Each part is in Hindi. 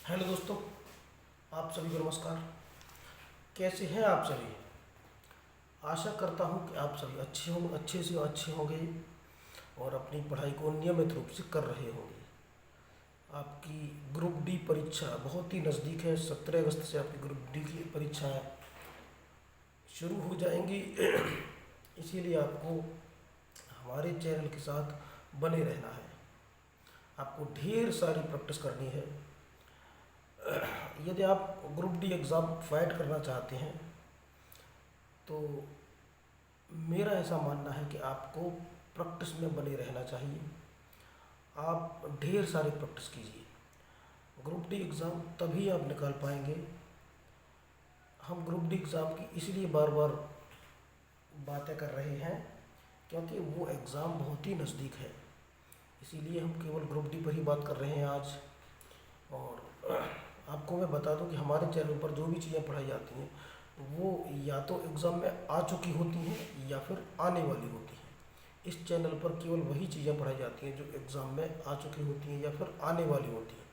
हेलो दोस्तों, आप सभी को नमस्कार। कैसे हैं आप सभी? आशा करता हूं कि आप सभी अच्छे से अच्छे होंगे और अपनी पढ़ाई को नियमित रूप से कर रहे होंगे। आपकी ग्रुप डी परीक्षा बहुत ही नज़दीक है। 17 अगस्त से आपकी ग्रुप डी की परीक्षाएं शुरू हो जाएंगी। इसीलिए आपको हमारे चैनल के साथ बने रहना है। आपको ढेर सारी प्रैक्टिस करनी है। यदि आप ग्रुप डी एग्ज़ाम फाइट करना चाहते हैं तो मेरा ऐसा मानना है कि आपको प्रैक्टिस में बने रहना चाहिए। आप ढेर सारी प्रैक्टिस कीजिए। ग्रुप डी एग्ज़ाम तभी आप निकाल पाएंगे। हम ग्रुप डी एग्ज़ाम की इसलिए बार बार बातें कर रहे हैं क्योंकि वो एग्ज़ाम बहुत ही नज़दीक है। इसीलिए हम केवल ग्रुप डी पर ही बात कर रहे हैं आज। और आपको मैं बता दूं कि हमारे चैनल पर जो भी चीज़ें पढ़ाई जाती हैं वो या तो एग्ज़ाम में आ चुकी होती हैं या फिर आने वाली होती हैं। इस चैनल पर केवल वही चीज़ें पढ़ाई जाती हैं जो एग्ज़ाम में आ चुकी होती हैं या फिर आने वाली होती हैं।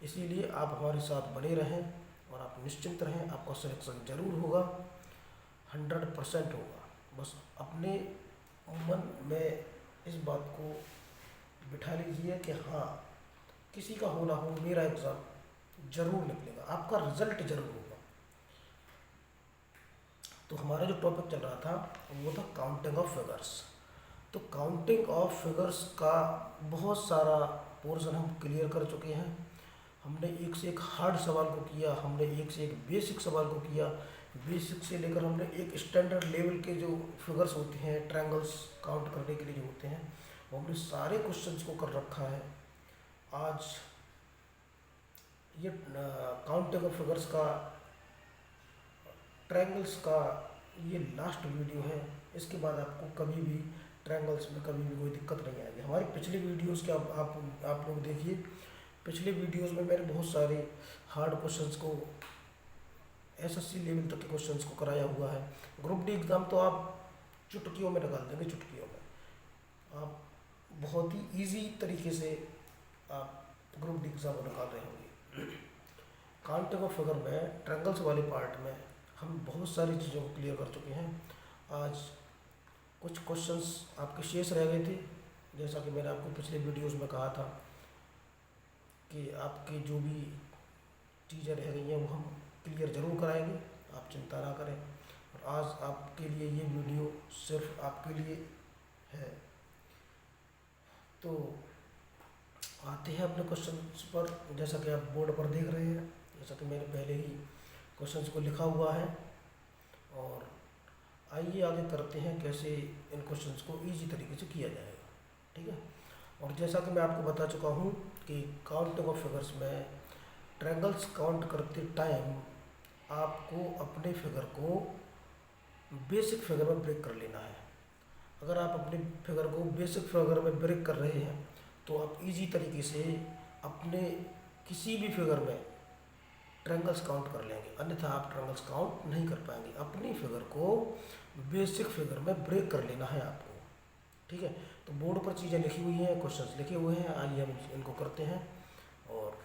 इसीलिए आप हमारे साथ बने रहें और आप निश्चिंत रहें, आपका सिलेक्शन ज़रूर होगा, 100% होगा। बस अपने मन में इस बात को बिठा लीजिए कि हाँ, किसी का हो ना हो मेरा एग्ज़ाम ज़रूर निकलेगा, आपका रिज़ल्ट ज़रूर होगा। तो हमारा जो टॉपिक चल रहा था वो था काउंटिंग ऑफ फिगर्स। तो काउंटिंग ऑफ फिगर्स का बहुत सारा पोर्शन हम क्लियर कर चुके हैं। हमने एक से एक हार्ड सवाल को किया, हमने एक से एक बेसिक सवाल को किया। बेसिक से लेकर हमने एक स्टैंडर्ड लेवल के जो फिगर्स होते हैं, ट्रायंगल्स काउंट करने के लिए जो होते हैं, वो हमने सारे क्वेश्चंस को कर रखा है। आज ये काउंटिंग ऑफ फिगर्स का, ट्रायंगल्स का ये लास्ट वीडियो है। इसके बाद आपको कभी भी ट्रायंगल्स में कभी भी कोई दिक्कत नहीं आएगी। हमारी पिछली वीडियोस के आप लोग देखिए। पिछले वीडियोस में मैंने बहुत सारे हार्ड क्वेश्चंस को, एसएससी लेवल तक के क्वेश्चंस को कराया हुआ है। ग्रुप डी एग्ज़ाम तो आप चुटकियों में निकाल देंगे, चुटकियों में। आप बहुत ही ईजी तरीके से आप ग्रुप डी एग्ज़ाम को निकाल रहे होंगे। काउंटिंग ऑफ फिगर में ट्रायंगल्स वाले पार्ट में हम बहुत सारी चीज़ों को क्लियर कर चुके हैं। आज कुछ क्वेश्चंस आपके शेष रह गए थे। जैसा कि मैंने आपको पिछले वीडियोस में कहा था कि आपके जो भी चीज़ें रह गई हैं वो हम क्लियर ज़रूर कराएंगे, आप चिंता ना करें। और आज आपके लिए ये वीडियो सिर्फ आपके लिए है। तो आते हैं अपने क्वेश्चंस पर। जैसा कि आप बोर्ड पर देख रहे हैं, जैसा कि मैंने पहले ही क्वेश्चंस को लिखा हुआ है। और आइए आगे करते हैं कैसे इन क्वेश्चंस को इजी तरीके से किया जाएगा। ठीक है। और जैसा कि मैं आपको बता चुका हूँ कि काउंटिंग ऑफ फिगर्स में ट्रायंगल्स काउंट करते टाइम आपको अपने फिगर को बेसिक फिगर में ब्रेक कर लेना है। अगर आप अपने फिगर को बेसिक फिगर में ब्रेक कर रहे हैं तो आप इजी तरीके से अपने किसी भी फिगर में ट्रायंगल्स काउंट कर लेंगे, अन्यथा आप ट्रायंगल्स काउंट नहीं कर पाएंगे। अपनी फिगर को बेसिक फिगर में ब्रेक कर लेना है आपको। ठीक है। तो बोर्ड पर चीज़ें लिखी हुई हैं, क्वेश्चंस लिखे हुए हैं। आइए हम इनको करते हैं और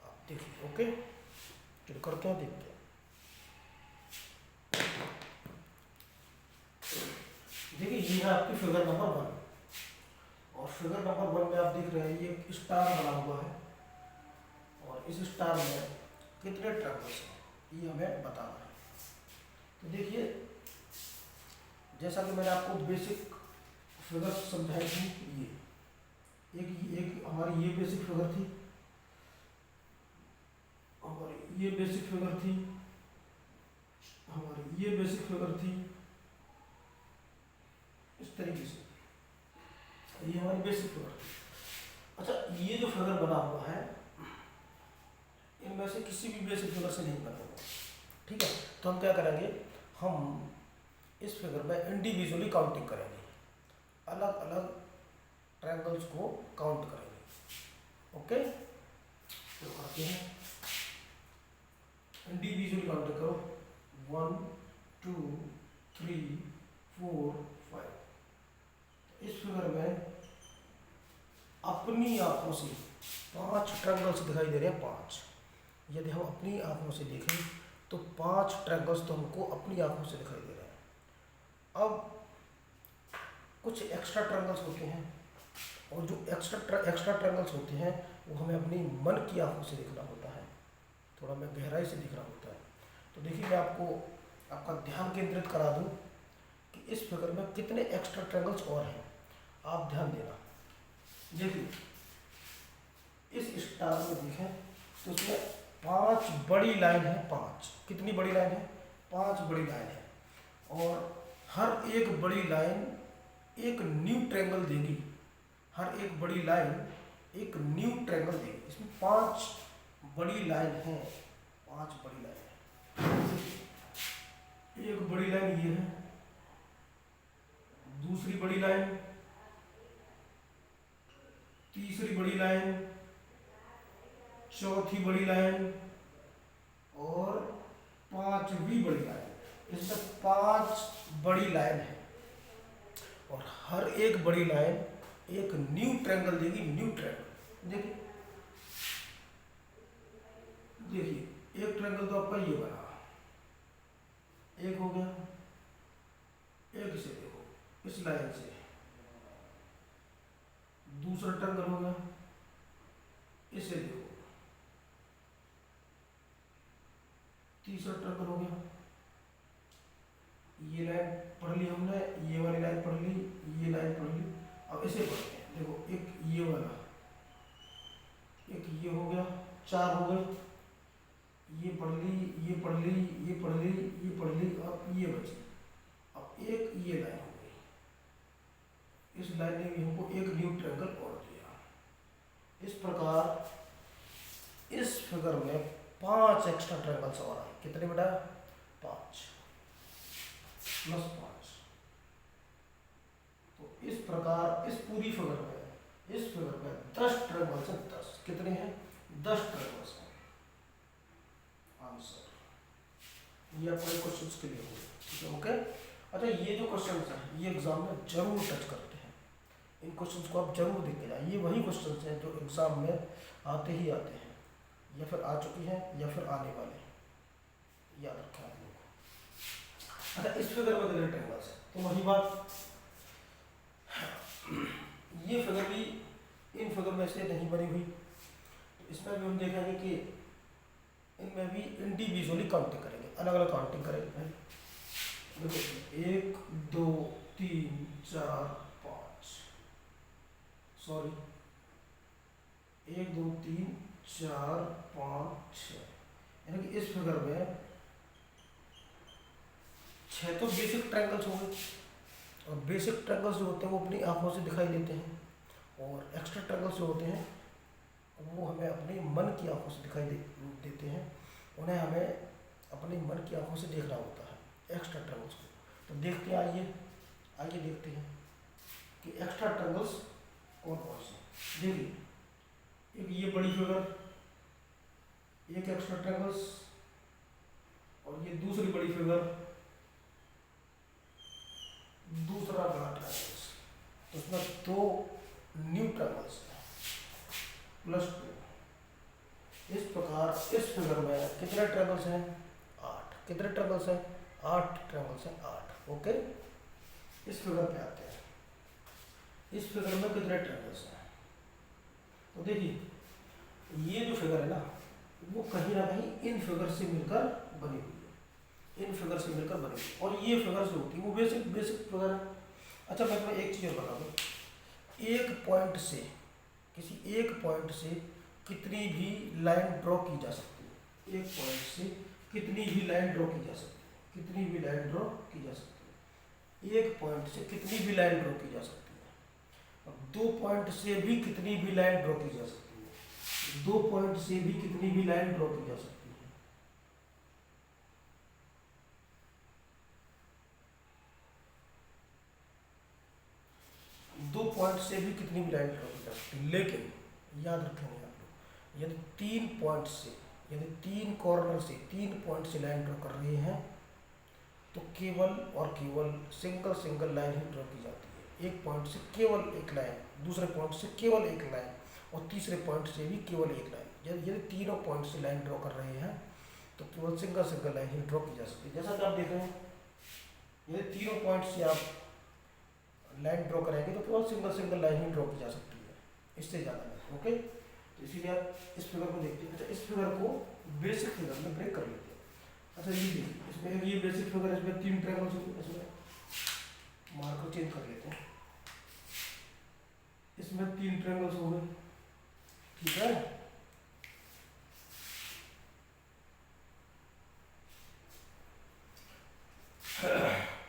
आप देखिए। ओके, चलिए करते हैं, देखते हैं। देखिए, ये है आपकी फिगर नंबर 1। और फिगर नंबर 1 में आप देख रहे हैं ये स्टार बना हुआ है और इस स्टार में कितने ट्रायंगल्स हैं ये हमें बताना है। तो देखिए, जैसा कि मैंने आपको बेसिक फिगर समझाई थी, ये एक हमारी ये बेसिक फिगर थी, हमारी ये बेसिक फिगर थी, हमारी ये बेसिक फिगर थी। इस तरीके से ये हमारी बेसिक फिगर थी। अच्छा, ये जो फिगर बना हुआ है इनमें से किसी भी बेसिक फिगर से नहीं बना हुआ। ठीक है। तो हम क्या करेंगे, हम इस फिगर में इंडिविजुअली काउंटिंग करेंगे, अलग अलग ट्रायंगल्स को काउंट करेंगे। ओके, तो आते हैं, इंडिविजुअली काउंटिंग करो। 1 2 3 4 5। इस फिगर में अपनी आंखों से 5 ट्रायंगल्स दिखाई दे रहे हैं, 5। यदि हम अपनी आंखों से देखें तो 5 ट्रायंगल्स तो हमको अपनी आंखों से दिखाई दे रहे हैं। अब कुछ एक्स्ट्रा ट्रायंगल्स होते हैं, और जो एक्स्ट्रा ट्रायंगल्स होते हैं वो हमें अपनी मन की आंखों से देखना होता है, थोड़ा मैं गहराई से देखना होता है। तो देखिए, मैं आपको आपका ध्यान केंद्रित करा दूं कि इस फिगर में कितने एक्स्ट्रा ट्रायंगल्स और हैं। आप ध्यान देना। देखिए, इस स्टार में देखें तो उसमें 5 बड़ी लाइन है। 5 कितनी बड़ी लाइन है? 5 बड़ी लाइन है, और हर एक बड़ी लाइन एक न्यू ट्रायंगल देगी। हर एक बड़ी लाइन एक न्यू ट्रायंगल देगी। इसमें 5 बड़ी लाइन है। 5 बड़ी लाइन है। एक बड़ी लाइन ये है, दूसरी बड़ी लाइन, तीसरी बड़ी लाइन, चौथी बड़ी लाइन और 5वीं बड़ी लाइन। इसमें 5 बड़ी लाइन है, और हर एक बड़ी लाइन एक न्यू ट्रायंगल देगी। न्यू ट्रायंगल देखिए, एक ट्रायंगल तो आपका ये बना, एक हो गया। एक से देखो, इस लाइन से दूसरा ट्रायंगल हो गया, इसे देखो, तीसरा ट्रायंगल हो गया। ये लाइन पढ़ ली हमने, ये वाली लाइन पढ़ ली, ये लाइन पढ़ ली। अब इसे पढ़ते हैं। देखो, एक ये वाला, एक ये हो गया, 4 हो गए। ये पढ़ ली, ये पढ़ ली, ये पढ़ ली, ये पढ़ ली। अब ये बची, अब एक ये लाइन हो गई। इस लाइन ने भी हमको एक न्यू ट्रायंगल और दिया। इस प्रकार इस फिगर में 5 एक्स्ट्रा ट्रायंगल्स और आए। कितने बेटा? 5 + 5। तो इस प्रकार इस पूरी फिगर में 10 ट्रायंगल्स हैं। 10 कितने हैं? 10 ट्रायंगल्स हैं। आंसर ये आपके क्वेश्चंस के लिए होगा। ठीक है, ओके। अच्छा, ये जो क्वेश्चंस हैं ये एग्जाम में जरूर टच करते हैं। इन क्वेश्चंस को आप जरूर देख के जाइए। ये वही क्वेश्चंस हैं जो एग्जाम में आते ही आते हैं, या फिर आ चुके हैं, या फिर आने वाले हैं। याद रखें आप लोग। अच्छा, इस फिगर में कितने ट्रायंगल्स हैं? तो वही बात, ये फिगर भी इन फिगर में से नहीं बनी हुई। तो इसमें भी हम देखेंगे कि इनमें भी इंडिविजुअली काउंटिंग करेंगे, अलग अलग काउंटिंग करेंगे। देखो, 1 2 3 4 5, सॉरी 1 2 3 4 5 6, यानी कि इस फिगर में 6 तो बेसिक ट्रायंगल्स हो गए। और बेसिक ट्रायंगल्स जो होते हैं वो अपनी आंखों से दिखाई देते हैं, और एक्स्ट्रा ट्रायंगल्स जो होते हैं वो हमें अपनी मन की आंखों से दिखाई देते हैं। उन्हें हमें अपनी मन की आंखों से देखना होता है, एक्स्ट्रा ट्रायंगल्स को। तो देखते हैं, आइए देखते हैं कि एक्स्ट्रा ट्रायंगल्स कौन कौन से। देखिए, एक ये बड़ी फिगर, एक एक्स्ट्रा ट्रायंगल्स, और ये दूसरी बड़ी फिगर, दूसरा बड़ा ट्रायंगल्स। तो उसमें 2 न्यू ट्रायंगल्स हैं +2। इस प्रकार इस फिगर में कितने ट्रायंगल्स हैं? 8। कितने ट्रायंगल्स हैं? 8 ट्रायंगल्स हैं। 8, ओके। इस फिगर पे आते हैं। इस फिगर में कितने ट्रायंगल्स हैं? तो देखिए, ये जो फिगर है ना, वो कहीं ना कहीं इन फिगर से मिलकर बनी हुई है। इन फिगर से मिलकर बनी हुई, और ये फिगर जो होती है वो बेसिक फिगर है। अच्छा, मैं तुम्हें एक चीज़ और बता दूँ। एक पॉइंट से, किसी एक पॉइंट से कितनी भी लाइन ड्रॉ की जा सकती है। एक पॉइंट से कितनी भी लाइन ड्रॉ की जा सकती है। कितनी भी लाइन ड्रॉ की जा सकती है। एक पॉइंट से कितनी भी लाइन ड्रॉ की जा सकती है। और 2 पॉइंट से भी कितनी भी लाइन ड्रॉ की जा सकती है। 2 पॉइंट से भी कितनी भी लाइन ड्रॉ की जा सकती है। 2 पॉइंट से भी कितनी भी लाइन ड्रॉ की जा सकती है। लेकिन याद रखेंगे आप लोग, यदि 3 पॉइंट से, यदि 3 कॉर्नर से, 3 पॉइंट से लाइन ड्रॉ कर रहे हैं तो केवल और केवल सिंगल लाइन ही ड्रॉ की जाती है। एक पॉइंट से केवल एक लाइन, दूसरे पॉइंट से केवल एक लाइन, और तीसरे पॉइंट से भी केवल एक लाइन। यदि तीनों पॉइंट से लाइन ड्रॉ कर रहे हैं तो केवल सिंगल सिंगल लाइन ही ड्रॉ की जा सकती है। जैसा कि आप देख रहे हैं, यदि तीनों पॉइंट से आप लाइन ड्रॉ करेंगे तो केवल सिंगल सिंगल लाइन ही ड्रॉ की जा सकती है, इससे ज़्यादा नहीं। ओके, तो इसीलिए आप इस फिगर को देखते हैं। अच्छा, इस फिगर को बेसिक फिगर में ब्रेक कर लेते हैं। अच्छा, ये देखिए, इसमें ये बेसिक फिगर है, इसमें 3 ट्रायंगल्स होंगे। इसमें मार्कर चेंज कर लेते हैं, इसमें 3 ट्रायंगल्स हो गए, ठीक है।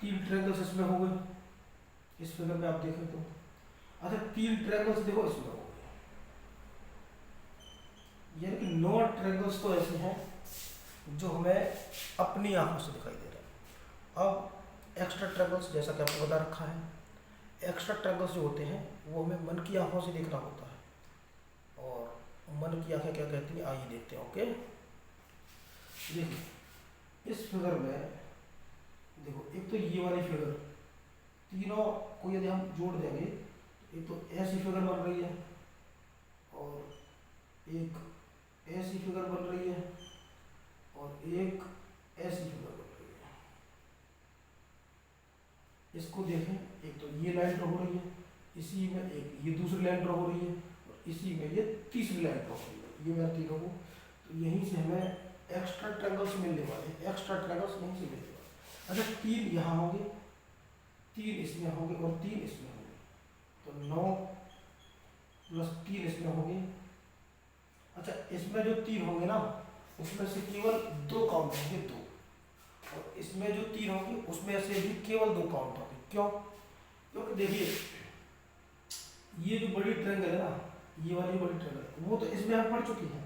तीन ट्रायंगल्स इसमें हो गए, इस फिगर में आप देखें तो। अच्छा, 3 ट्रायंगल्स देखो इसमें हो गए, यानी कि 9 ट्रायंगल्स तो ऐसे हैं जो हमें अपनी आंखों से दिखाई दे रहा है। अब एक्स्ट्रा ट्रायंगल्स, जैसा कि आपको बता रखा है, एक्स्ट्रा ट्रायंगल्स जो होते हैं वो हमें मन की आंखों से देखना होता है। और मन की आंखें क्या कहती हैं, आइए देखते हैं। ओके, देखिए इस फिगर में देखो, एक तो ये वाली फिगर, तीनों को यदि हम जोड़ देंगे, एक तो ऐसी फिगर बन रही है और एक ऐसी फिगर बन रही है और एक ऐसी फिगर बन रही है। इसको देखें, एक तो ये लाइन ड्रॉ हो रही है, इसी में एक ये दूसरी लाइन ड्रॉ हो रही है और इसी में ये तीसरी लाइन ड्रॉ हो रही है। ये मेरे तीनों को, तो यहीं से हमें एक्स्ट्रा ट्रायंगल्स मिलने वाले, एक्स्ट्रा ट्रायंगल्स यहीं से मिलने वाले। अच्छा, 3 यहाँ होंगे, 3 इसमें होंगे और 3 इसमें होंगे, तो 9 प्लस 3 इसमें होंगे। अच्छा, इसमें जो 3 होंगे ना, उसमें से केवल 2 काउंट होंगे, 2, और इसमें जो 3 होंगे उसमें से भी केवल 2 काउंट होंगे। क्यों? क्योंकि देखिए, ये जो बड़ी ट्रायंगल है ना, ये वाली बड़ी ट्रायंगल, वो तो इसमें हम पढ़ चुके हैं।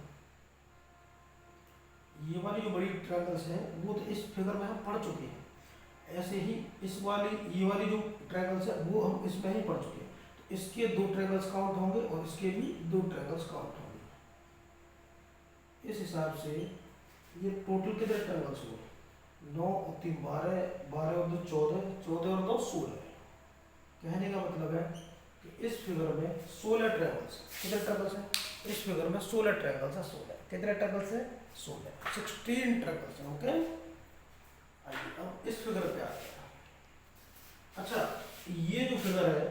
ये वाली जो बड़ी ट्रायंगल्स है वो तो इस फिगर में हम पढ़ चुके हैं। ऐसे ही इस वाली, ये वाली जो ट्रायंगल्स है वो हम इसमें ही पढ़ चुके हैं। तो इसके 2 ट्रायंगल्स काउंट होंगे और इसके भी 2 ट्रायंगल्स काउंट होंगे। इस हिसाब से ये टोटल कितने ट्रायंगल्स हुए, 9 और 3 12, 12 और 2 14, 14 और 2 16। कहने का मतलब है कि इस फिगर में 16 ट्रायंगल्स, कितने ट्रायंगल्स हैं इस फिगर में, 16 ट्रायंगल्स है। 16 कितने ट्रायंगल्स है, 16, 16 ट्रायंगल्स है। ओके, आइए अब इस फिगर पे आ गया। अच्छा, ये जो फिगर है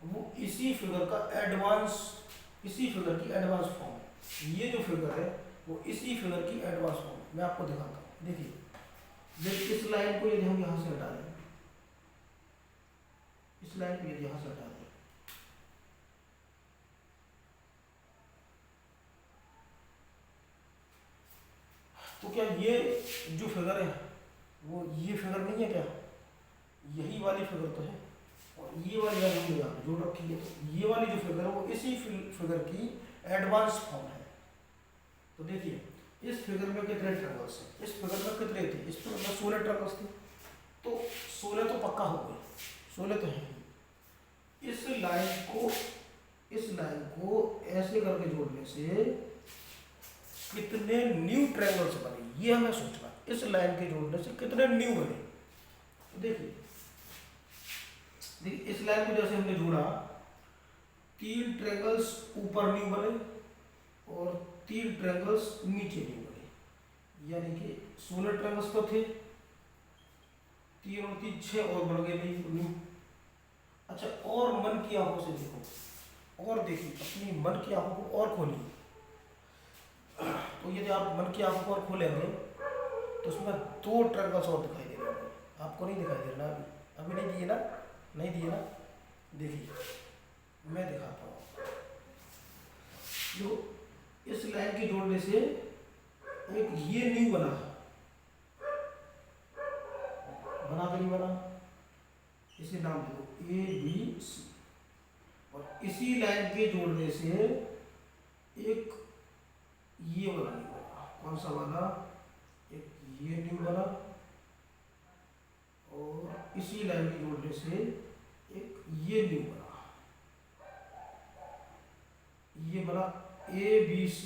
वो इसी फिगर का एडवांस, इसी फिगर की एडवांस फॉर्म है। ये जो फिगर है वो इसी फिगर की एडवांस फॉर्म है। मैं आपको दिखाता हूँ। देखिए, जब इस लाइन को यदि हम यहाँ से हटा दें, इस लाइन को यदि यहाँ से हटा दें, तो क्या ये जो फिगर है वो ये फिगर नहीं है क्या, यही वाली फिगर तो है, और ये वाली लाइन हमने यहाँ पे जोड़ रखी है। तो ये वाली जो फिगर है वो इसी फिगर की एडवांस फॉर्म है। तो देखिए, इस फिगर में कितने ट्रायंगल्स हैं, इस फिगर में कितने थे, इस फिगर में 16 ट्रायंगल्स थे, तो 16 तो पक्का हो गए, 16 तो है ही। इस लाइन को ऐसे करके जोड़ने से कितने न्यू ट्रायंगल्स बने, ये हमें सोचना। इस लाइन के जोड़ने से कितने न्यू बने, तो देखिए इस लाइन को जैसे हमने जोड़ा, 3 ट्रायंगल्स ऊपर न्यू बने और 3 ट्रायंगल्स नीचे न्यू बने, यानी कि 16 ट्रायंगल्स तो थे, 3 और 3 6 और बढ़ गए न्यू। अच्छा, और मन की आंखों से देखो, और देखिए, अपनी मन की आंखों को और खोलिए। तो यदि आप मन की आंखों को और खोलेंगे तो उसमें 2 ट्रायंगल्स और दिखाई दे रहे होंगे। आपको नहीं दिखाई दे रहा, अभी नहीं दिए ना, नहीं दिए ना, देखिए मैं दिखाता हूँ। जो इस लाइन के जोड़ने से एक ये न्यू बना कि नहीं बना, इसे नाम दे दो ABC, और इसी लाइन के जोड़ने से एक ये वाला न्यू बना, कौन सा वाला, एक ये न्यू बना, और इसी लाइन के जोड़ने से एक ये न्यू बना, ये बना ABC,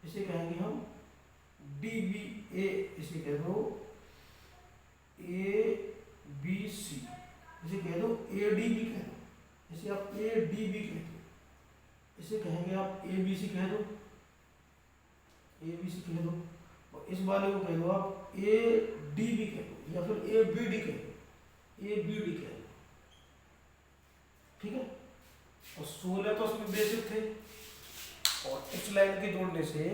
इसे कहेंगे हम DBA, इसे कह दो ABC, इसे कह दो ADB कह दो, इसे आप ADB कहते हो, इसे कहेंगे आप ए बी सी कह दो, ए बी सी कह दो, और इस वाले को कह दो आप ए डी बी कह दो, या फिर ए बी डी कह दो, ए बी डी कह दो, ठीक है। और 16 तो उसमें बेसिक थे, और इस लाइन के जोड़ने से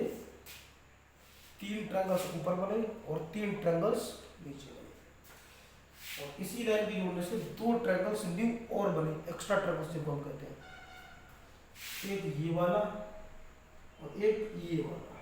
3 ट्रायंगल्स ऊपर बने और 3 ट्रायंगल्स नीचे बने, और इसी लाइन के जोड़ने से 2 ट्रायंगल्स न्यू और बने, एक्स्ट्रा ट्रायंगल्स जिनको हम कहते हैं, एक ये वाला और एक ये वाला,